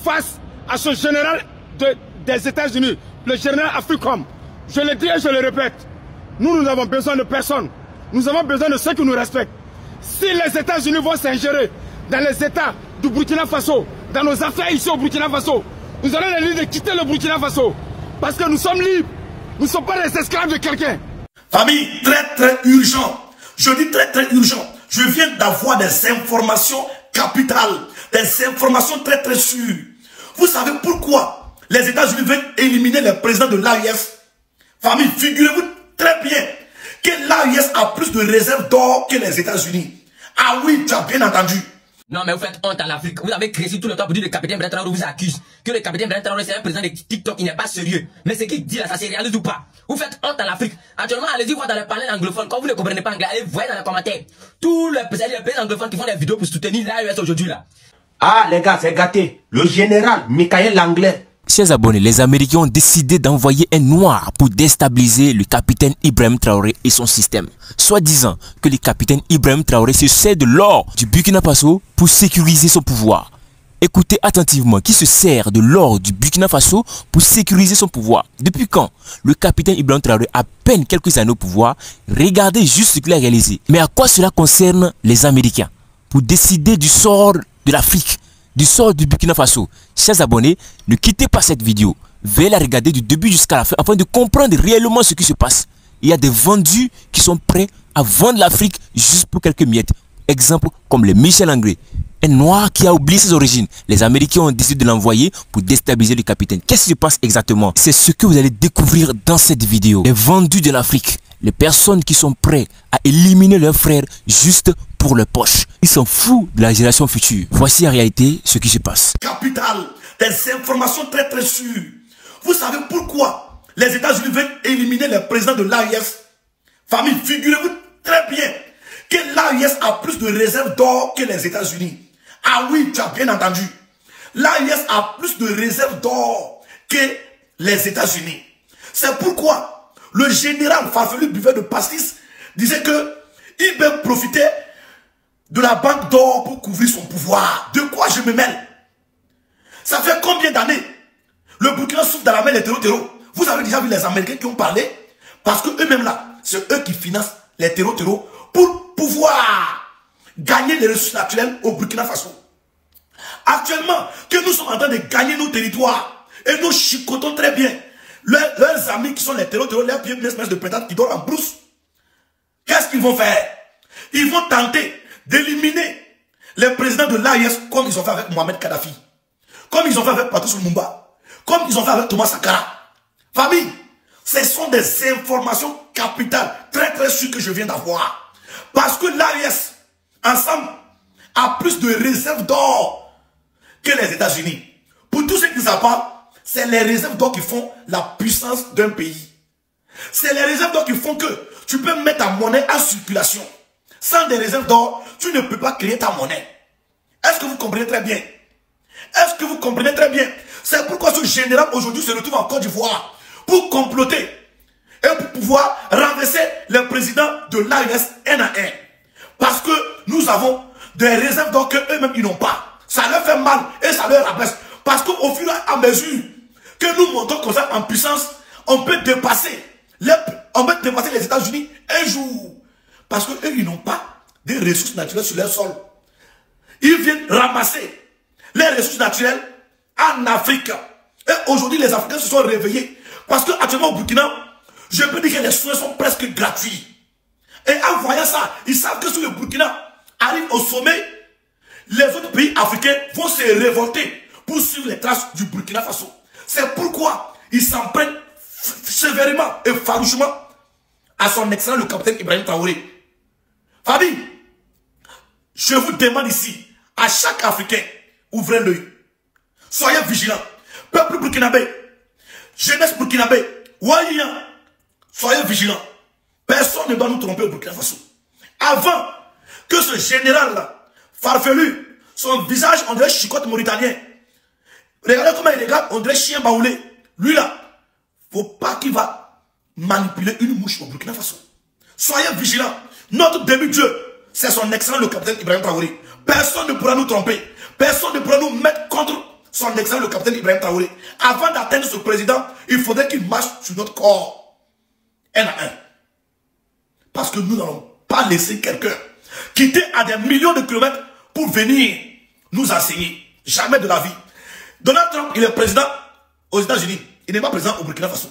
face à ce général des États-Unis, le général Africom. Je le dis et je le répète, nous avons besoin de personne. Nous avons besoin de ceux qui nous respectent. Si les États-Unis vont s'ingérer dans les États du Burkina Faso, dans nos affaires ici au Burkina Faso, nous allons les dire de quitter le Burkina Faso. Parce que nous sommes libres. Nous ne sommes pas les esclaves de quelqu'un. Famille, très urgent. Je dis très urgent. Je viens d'avoir des informations capitales. Des informations très sûres. Vous savez pourquoi les États-Unis veulent éliminer le président de l'AIS? Famille, figurez-vous très bien que l'AIS a plus de réserves d'or que les États-Unis. Ah oui, tu as bien entendu. Non, mais vous faites honte à l'Afrique. Vous avez créé tout le temps pour dire que le capitaine Ibrahim Traoré vous accuse. Que le capitaine Ibrahim Traoré c'est un président de TikTok, il n'est pas sérieux. Mais ce qu'il dit là, ça c'est réaliste ou pas? Vous faites honte à l'Afrique. Actuellement, allez-y voir dans les panels anglophones. Quand vous ne comprenez pas anglais, allez voir dans les commentaires. Tous les pays anglophones qui font des vidéos pour soutenir l'AES aujourd'hui là. Ah les gars, c'est gâté. Le général Michael Langlais. Chers abonnés, les Américains ont décidé d'envoyer un noir pour déstabiliser le capitaine Ibrahim Traoré et son système. Soit disant que le capitaine Ibrahim Traoré se sert de l'or du Burkina Faso pour sécuriser son pouvoir. Écoutez attentivement, qui se sert de l'or du Burkina Faso pour sécuriser son pouvoir? Depuis quand le capitaine Ibrahim Traoré a à peine quelques années au pouvoir? Regardez juste ce qu'il a réalisé. Mais à quoi cela concerne les Américains? Pour décider du sort de l'Afrique, du sort du Burkina Faso. Chers abonnés, ne quittez pas cette vidéo. Veuillez la regarder du début jusqu'à la fin afin de comprendre réellement ce qui se passe. Il y a des vendus qui sont prêts à vendre l'Afrique juste pour quelques miettes. Exemple comme le Michel Anglais, un noir qui a oublié ses origines. Les Américains ont décidé de l'envoyer pour déstabiliser le capitaine. Qu'est-ce qui se passe exactement? C'est ce que vous allez découvrir dans cette vidéo. Les vendus de l'Afrique, les personnes qui sont prêtes à éliminer leurs frères juste pour leur poche. Ils s'en foutent de la génération future. Voici en réalité ce qui se passe. Capital, des informations très sûres. Vous savez pourquoi les États-Unis veulent éliminer le président de l'AIS? Famille, figurez-vous très bien que l'AIS a plus de réserves d'or que les États-Unis. Ah oui, tu as bien entendu. L'AIS a plus de réserves d'or que les États-Unis. C'est pourquoi le général Farfelu buveur de pastis disait que il veut profiter de la banque d'or pour couvrir son pouvoir. De quoi je me mêle? Ça fait combien d'années le Burkina souffre dans la main des terreaux? Vous avez déjà vu les Américains qui ont parlé? Parce que eux-mêmes là, c'est eux qui financent les terreaux pour pouvoir gagner les ressources naturelles au Burkina Faso. Actuellement, que nous sommes en train de gagner nos territoires et nous chicotons très bien leurs amis qui sont les terreaux, leurs pieds de pétard qui dorment en brousse. Qu'est-ce qu'ils vont faire? Ils vont tenter d'éliminer les présidents de l'AIS comme ils ont fait avec Mohamed Kadhafi, comme ils ont fait avec Patrice Lumumba, comme ils ont fait avec Thomas Sankara. Famille, ce sont des informations capitales très sûres que je viens d'avoir. Parce que l'AIS, ensemble, a plus de réserves d'or que les États-Unis. Pour tous ceux qui ne savent pas, c'est les réserves d'or qui font la puissance d'un pays. C'est les réserves d'or qui font que tu peux mettre ta monnaie en circulation. Sans des réserves d'or, tu ne peux pas créer ta monnaie. Est-ce que vous comprenez très bien? Est-ce que vous comprenez très bien? C'est pourquoi ce général aujourd'hui se retrouve en Côte d'Ivoire pour comploter et pour pouvoir renverser le président de l'AIS un à un. Parce que nous avons des réserves d'or qu'eux-mêmes ils n'ont pas. Ça leur fait mal et ça leur abaisse. Parce qu'au fur et à mesure que nous montons comme ça en puissance, on peut dépasser les États-Unis un jour. Parce qu'eux, ils n'ont pas de ressources naturelles sur leur sol. Ils viennent ramasser les ressources naturelles en Afrique. Et aujourd'hui, les Africains se sont réveillés. Parce qu'actuellement au Burkina, je peux dire que les soins sont presque gratuits. Et en voyant ça, ils savent que si le Burkina arrive au sommet, les autres pays africains vont se révolter pour suivre les traces du Burkina Faso. C'est pourquoi ils s'en prennent sévèrement et farouchement à son excellent le capitaine Ibrahim Traoré. Famille, je vous demande ici, à chaque Africain, ouvrez l'œil. Soyez vigilants. Peuple burkinabé, jeunesse burkinabé, Waliyan, soyez vigilants. Personne ne doit nous tromper au Burkina Faso. Avant que ce général-là, Farfelu, son visage, on dirait chicote mauritanien. Regardez comment il regarde, on dirait chien baoulé. Lui là, faut pas qu'il va manipuler une mouche au Burkina Faso. Soyez vigilants. Notre demi-dieu, c'est son excellent le capitaine Ibrahim Traoré. Personne ne pourra nous tromper. Personne ne pourra nous mettre contre son excellence le capitaine Ibrahim Traoré, avant d'atteindre ce président, il faudrait qu'il marche sur notre corps. Un à un. Parce que nous n'allons pas laisser quelqu'un quitter à des millions de kilomètres pour venir nous enseigner. Jamais de la vie. Donald Trump, il est président aux États-Unis. Il n'est pas président au Burkina Faso.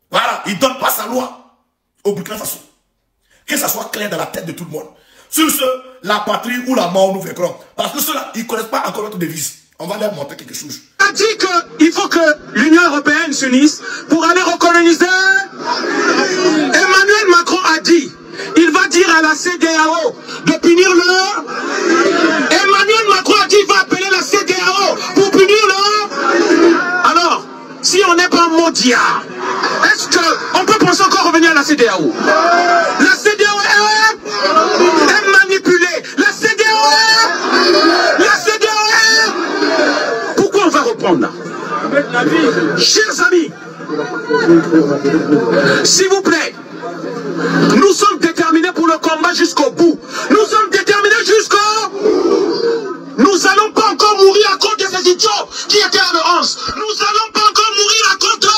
Voilà, il ne donne pas sa loi au Burkina Faso. Que ça soit clair dans la tête de tout le monde. Sur ce, la patrie ou la mort nous vaincront. Parce que ceux-là, ils ne connaissent pas encore notre devise. On va leur montrer quelque chose. On a dit qu'il faut que l'Union européenne s'unisse pour aller recoloniser. Emmanuel Macron a dit, il va dire à la CEDEAO de punir le... Emmanuel Macron a dit, il va appeler la CEDEAO pour punir le... Alors, si on n'est pas maudit, est-ce qu'on peut penser encore revenir à la CEDEAO? La CEDEAO est manipulée. La CEDEAO est... Pourquoi on va reprendre là? Chers amis, s'il vous plaît, nous sommes déterminés pour le combat jusqu'au bout. Nous sommes déterminés jusqu'au bout. Nous n'allons pas encore mourir à cause de ces idiots qui étaient à l'orange. Nous n'allons pas encore mourir à cause de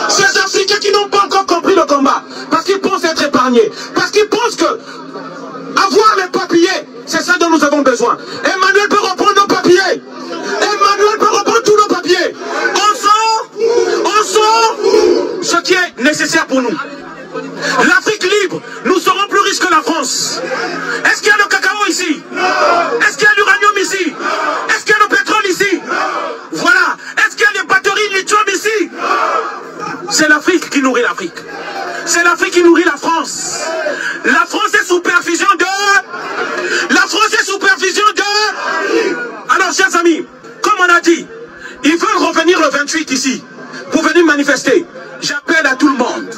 ces Africains qui n'ont pas encore compris le combat. Parce qu'ils pensent être épargnés. Parce qu'ils pensent que avoir les papiers, c'est ça dont nous avons besoin. Emmanuel peut reprendre nos papiers. Emmanuel peut reprendre tous nos papiers. On sort ce qui est nécessaire pour nous. L'Afrique libre, nous serons plus riches que la France. Est-ce qu'il y a le cacao ici? Est-ce qu'il y a l'uranium ici? Est-ce qu'il y a le pétrole ici? Voilà. Est-ce qu'il y a les batteries lithium ici? C'est l'Afrique qui nourrit l'Afrique. C'est l'Afrique qui nourrit la France. La France est sous perfusion de... La France est sous perfusion de... Alors, chers amis, comme on a dit, ils veulent revenir le 28 ici, pour venir manifester. J'appelle à tout le monde.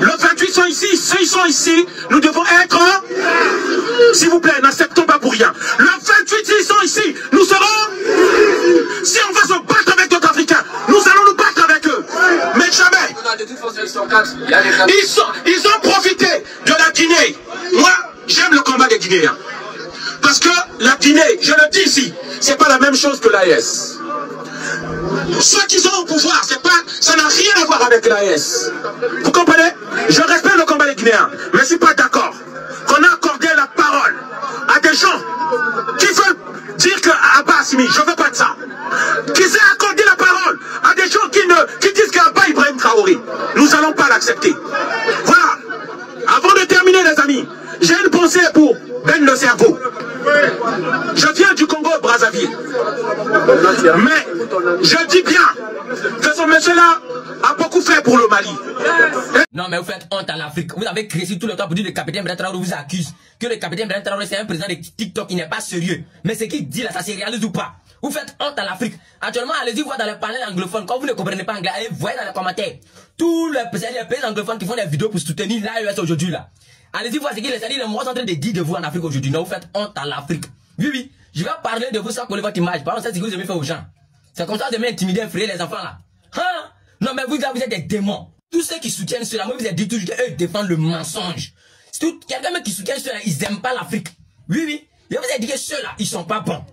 Le 28 sont ici, ceux qui sont ici, nous devons être... S'il vous plaît, n'acceptons pas pour rien. Le 28, ils sont ici, nous serons... Si on va se battre avec d'autres Africains, nous allons nous battre avec eux. Mais jamais. Ils ont profité de la Guinée. Moi, j'aime le combat des Guinéens. Parce que la Guinée, je le dis ici, c'est pas la même chose que l'AES. Ceux qui sont au pouvoir, ça n'a rien à voir avec l'AES. Vous comprenez? Je respecte le combat des Guinéens, mais je ne suis pas d'accord qu'on a accordé la parole à des gens qui veulent dire que Abba Assimi, je ne veux pas de ça. Qu'ils aient accordé la parole à des gens qui disent qu'Abba Ibrahim Traoré. Nous n'allons pas l'accepter. Voilà. Avant de terminer, les amis, j'ai une pensée pour Ben le cerveau. Je viens du Congo-Brazzaville. Mais je dis bien que ce monsieur-là a beaucoup fait pour le Mali. Non, mais vous faites honte à l'Afrique. Vous avez créé tout le temps pour dire que le capitaine Ibrahim Traoré vous accuse. Que le capitaine Ibrahim Traoré c'est un président de TikTok, il n'est pas sérieux. Mais ce qu'il dit là, ça se réalise ou pas? Vous faites honte à l'Afrique. Actuellement, allez-y voir dans les panels anglophones. Quand vous ne comprenez pas anglais, allez voir dans les commentaires. Tous les pays anglophones qui font des vidéos pour soutenir l'AES aujourd'hui là. Allez-y voir ce qu'il est. Les mots sont en train de dire de vous en Afrique aujourd'hui. Non, vous faites honte à l'Afrique. Oui, oui. Je vais parler de vous sans coller votre image. Par contre, c'est ce que vous aimez faire aux gens. C'est comme ça que vous aimez intimider, effrayer les enfants là. Hein? Non, mais vous êtes des démons. Tous ceux qui soutiennent cela, moi, vous avez dit toujours qu'eux défendent le mensonge. Quelqu'un qui soutient cela, ils n'aiment pas l'Afrique. Oui, oui. Je vous ai dit que ceux-là, ils sont pas bons.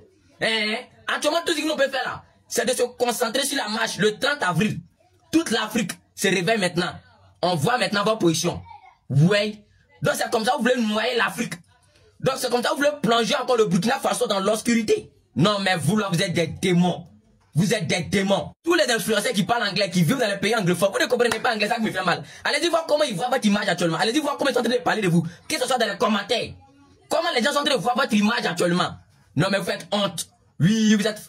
Actuellement, tout ce que nous pouvons faire là, c'est de se concentrer sur la marche le 30 avril. Toute l'Afrique se réveille maintenant. On voit maintenant vos positions. Oui. Donc c'est comme ça que vous voulez noyer l'Afrique. Donc c'est comme ça que vous voulez plonger encore le Burkina Faso dans l'obscurité. Non mais vous là, vous êtes des démons. Vous êtes des démons. Tous les influenceurs qui parlent anglais, qui vivent dans les pays anglophones, vous ne comprenez pas anglais, ça me fait mal. Allez-y voir comment ils voient votre image actuellement. Allez-y voir comment ils sont en train de parler de vous. Que ce soit dans les commentaires. Comment les gens sont en train de voir votre image actuellement. Non mais vous faites honte. Oui, vous êtes...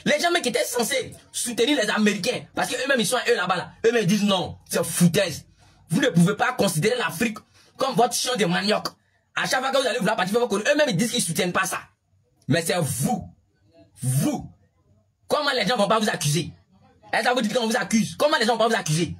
Les gens qui étaient censés soutenir les Américains, parce qu'eux-mêmes ils sont eux là-bas là. Eux-mêmes disent non, c'est foutaise. Vous ne pouvez pas considérer l'Afrique comme votre champ de manioc. À chaque fois que vous allez vouloir partir, eux-mêmes ils disent qu'ils ne soutiennent pas ça. Mais c'est vous. Vous. Comment les gens ne vont pas vous accuser? Est-ce que vous dites qu'on vous accuse? Comment les gens ne vont pas vous accuser?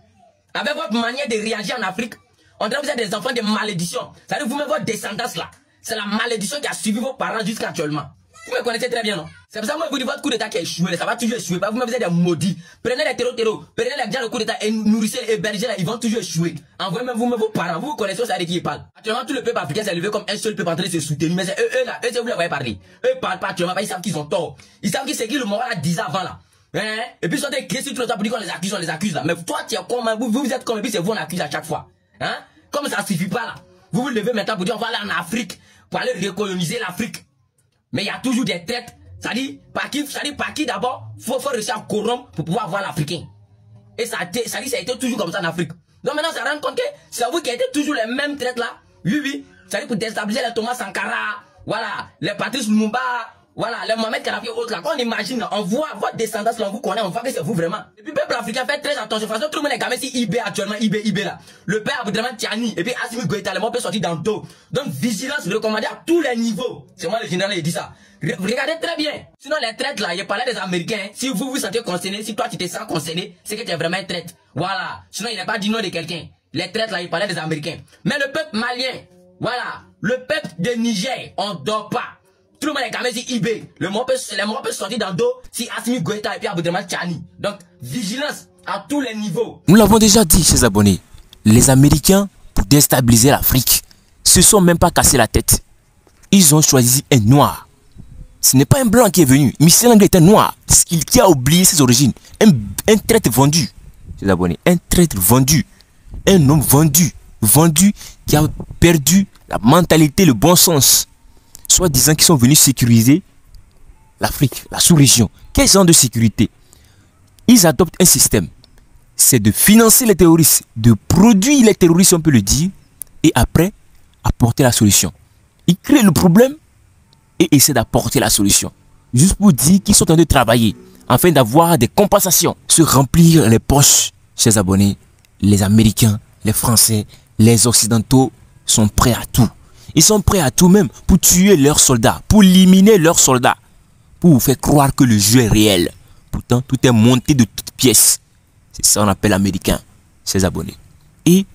Avec votre manière de réagir en Afrique, on dirait que vous êtes des enfants de malédiction. C'est-à-dire vous-même votre descendance là. C'est la malédiction qui a suivi vos parents jusqu'à actuellement. Vous me connaissez très bien, non? C'est pour ça que moi, vous dites votre coup d'état qui a échoué, ça va toujours échouer. Vous êtes des maudits. Prenez les terreaux, prenez les gens le coup d'état et nourrissez les hébergés là, ils vont toujours échouer. Envoyez même vous, vos parents, vous connaissez ça avec qui ils parlent. Actuellement, tout le peuple africain s'est levé comme un seul peuple en train de se soutenir. Mais c'est eux là, vous les voyez parler. Eux parlent pas actuellement, ils savent qu'ils ont tort. Ils savent qu'ils c'est qui le moral à 10 ans avant là. Hein? Et puis ils sont des créés sur tout le temps pour dire qu'on les accuse là. Mais toi, tu es comme, vous êtes comme, et puis c'est vous on accuse à chaque fois. Hein? Comme ça suffit pas là. Vous vous levez maintenant pour dire on va aller en Afrique, pour aller recoloniser l'Afrique. Mais il y a toujours des traites. Ça dit, par qui d'abord, faut réussir à corrompre pour pouvoir voir l'Africain. Et ça a été toujours comme ça en Afrique. Donc maintenant, ça rend compte que c'est vous qui avez toujours les mêmes traites là. Oui. Ça dit pour déstabiliser les Thomas Sankara, voilà, les Patrice Lumumba, voilà, les Mohamed Kadhafi et autres là. Quand on imagine, on voit votre descendance là, on vous connaît, on voit que c'est vous vraiment. Et puis, le peuple africain fait très attention. De toute façon, tout le monde est gamé si IB actuellement, IB là. Le père Aboudraman Tiani, et puis Assimi Goïta, le mot peut sortir dans le dos. Donc, vigilance recommandée à tous les niveaux. C'est moi le général qui dit ça. Regardez très bien. Sinon, les traites là, il parlait des Américains. Si vous vous sentez concerné, si toi tu te sens concerné, c'est que tu es vraiment un traite. Voilà. Sinon, il n'a pas dit non de quelqu'un. Les traites là, il parlait des Américains. Mais le peuple malien, voilà. Le peuple de Niger, on dort pas. Tout le monde est gamé si IB. Le mot peut sortir dans le dos si Assimi Goïta et puis Aboudraman Tiani. Donc, vigilance à tous les niveaux. Nous l'avons déjà dit, chers abonnés. Les Américains, pour déstabiliser l'Afrique, se sont même pas cassé la tête. Ils ont choisi un noir. Ce n'est pas un blanc qui est venu. Michel Anglais est un noir. Qui a oublié ses origines. Un traître vendu. Chers abonnés, un traître vendu. Un homme vendu. Vendu qui a perdu la mentalité, le bon sens. Soit disant qu'ils sont venus sécuriser l'Afrique, la sous-région. Quel genre de sécurité? Ils adoptent un système. C'est de financer les terroristes, de produire les terroristes, on peut le dire, et après, apporter la solution. Ils créent le problème et essaient d'apporter la solution. Juste pour dire qu'ils sont en train de travailler, afin d'avoir des compensations. Se remplir les poches, chers abonnés, les Américains, les Français, les Occidentaux sont prêts à tout. Ils sont prêts à tout même pour tuer leurs soldats, pour éliminer leurs soldats, pour vous faire croire que le jeu est réel. Pourtant, tout est monté de toutes pièces. C'est ça qu'on appelle américain, ses abonnés. Et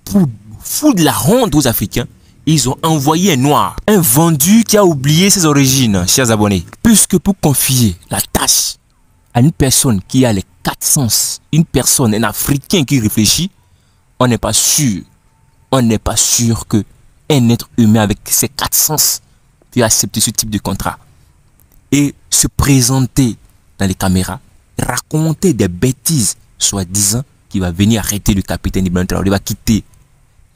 pour foutre la honte aux Africains, ils ont envoyé un noir, un vendu qui a oublié ses origines, chers abonnés. Puisque pour confier la tâche à une personne qui a les 4 sens, une personne, un Africain qui réfléchit, on n'est pas sûr. On n'est pas sûr que un être humain avec ses 4 sens peut accepter ce type de contrat. Et se présenter dans les caméras, raconter des bêtises, soi-disant qu'il va venir arrêter le capitaine Ibrahim Traoré, il va quitter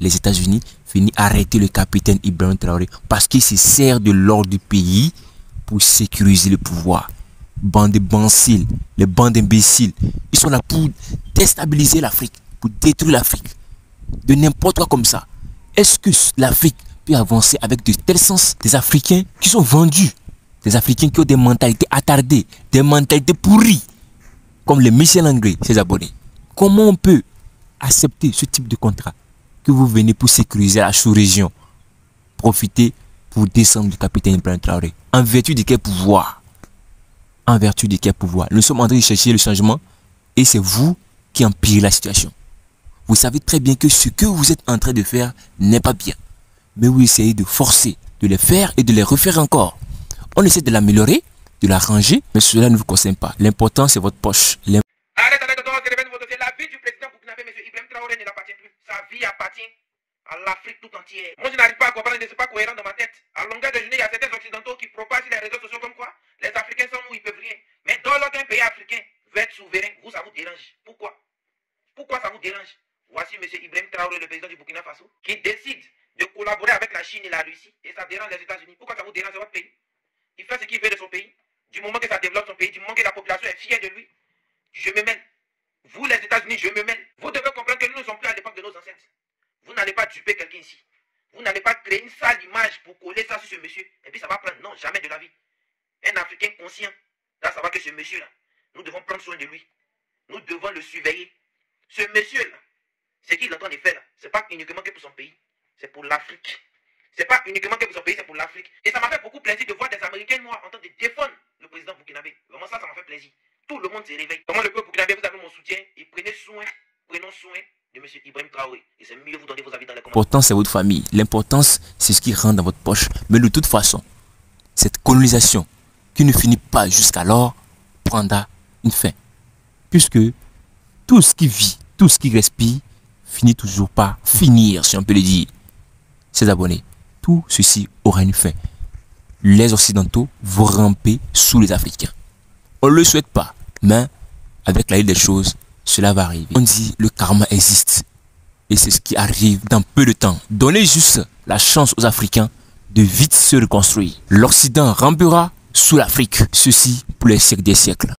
les États-Unis, venir arrêter le capitaine Ibrahim Traoré parce qu'il se sert de l'or du pays pour sécuriser le pouvoir. Bande de banciles, les bandes d'imbéciles, ils sont là pour déstabiliser l'Afrique, pour détruire l'Afrique. De n'importe quoi comme ça. Est-ce que l'Afrique peut avancer avec de tels sens? Des Africains qui sont vendus, des Africains qui ont des mentalités attardées, des mentalités pourries, comme les Michel Anglais, ses abonnés. Comment on peut accepter ce type de contrat? Que vous venez pour sécuriser la sous-région, profiter pour descendre le capitaine Ibrahim Traoré. En vertu de quel pouvoir? En vertu de quel pouvoir? Nous sommes en train de chercher le changement et c'est vous qui empirez la situation. Vous savez très bien que ce que vous êtes en train de faire n'est pas bien. Mais vous essayez de forcer, de les faire et de les refaire encore. On essaie de l'améliorer, de l'arranger, mais cela ne vous concerne pas. L'important, c'est votre poche. Arrête, la vie du président burkinabé, M. Ibrahim Traoré, ne l'appartient plus. Sa vie appartient à l'Afrique tout entière. Moi, je n'arrive pas à comprendre, ce n'est pas cohérent dans ma tête. À longueur de journée, il y a certains occidentaux qui propagent sur les réseaux sociaux comme quoi les Africains sont nous, ils peuvent rien. Mais dans l'autre pays africain veut être souverain, vous, ça vous dérange. Pourquoi? Pourquoi ça vous dérange? Voici M. Ibrahim Traoré, le président du Burkina Faso, qui décide de collaborer avec la Chine et la Russie, et ça dérange les États-Unis. Pourquoi ça vous dérange votre pays? Il fait ce qu'il veut de son pays. Du moment que ça développe son pays, du moment que la population est fière de lui, je me mêle. Vous, les États-Unis, je me mêle. Vous devez comprendre que nous ne sommes plus à l'époque de nos ancêtres. Vous n'allez pas duper quelqu'un ici. Vous n'allez pas créer une sale image pour coller ça sur ce monsieur, et puis ça va prendre. Non, jamais de la vie. Un Africain conscient doit savoir que ce monsieur-là, nous devons prendre soin de lui. Nous devons le surveiller. Ce monsieur-là, ce qu'il est en train de faire, ce n'est pas uniquement que pour son pays, c'est pour l'Afrique. Ce n'est pas uniquement que pour son pays, c'est pour l'Afrique. Et ça m'a fait beaucoup plaisir de voir des Américains noirs en train de défendre le président burkinabé. Vraiment ça m'a fait plaisir. Tout le monde se réveille. Comment le peuple burkinabé, vous avez mon soutien et prenons soin de M. Ibrahim Traoré. Et c'est mieux vous donner vos avis dans les commentaires. L'important, c'est votre famille. L'importance, c'est ce qui rentre dans votre poche. Mais de toute façon, cette colonisation, qui ne finit pas jusqu'alors prendra une fin. Puisque tout ce qui vit, tout ce qui respire, finit toujours par finir, si on peut le dire. Ses abonnés, tout ceci aura une fin. Les Occidentaux vont ramper sous les Africains. On ne le souhaite pas, mais avec la vie des choses, cela va arriver. On dit le karma existe. Et c'est ce qui arrive dans peu de temps. Donnez juste la chance aux Africains de vite se reconstruire. L'Occident rampera sous l'Afrique. Ceci pour les siècles des siècles.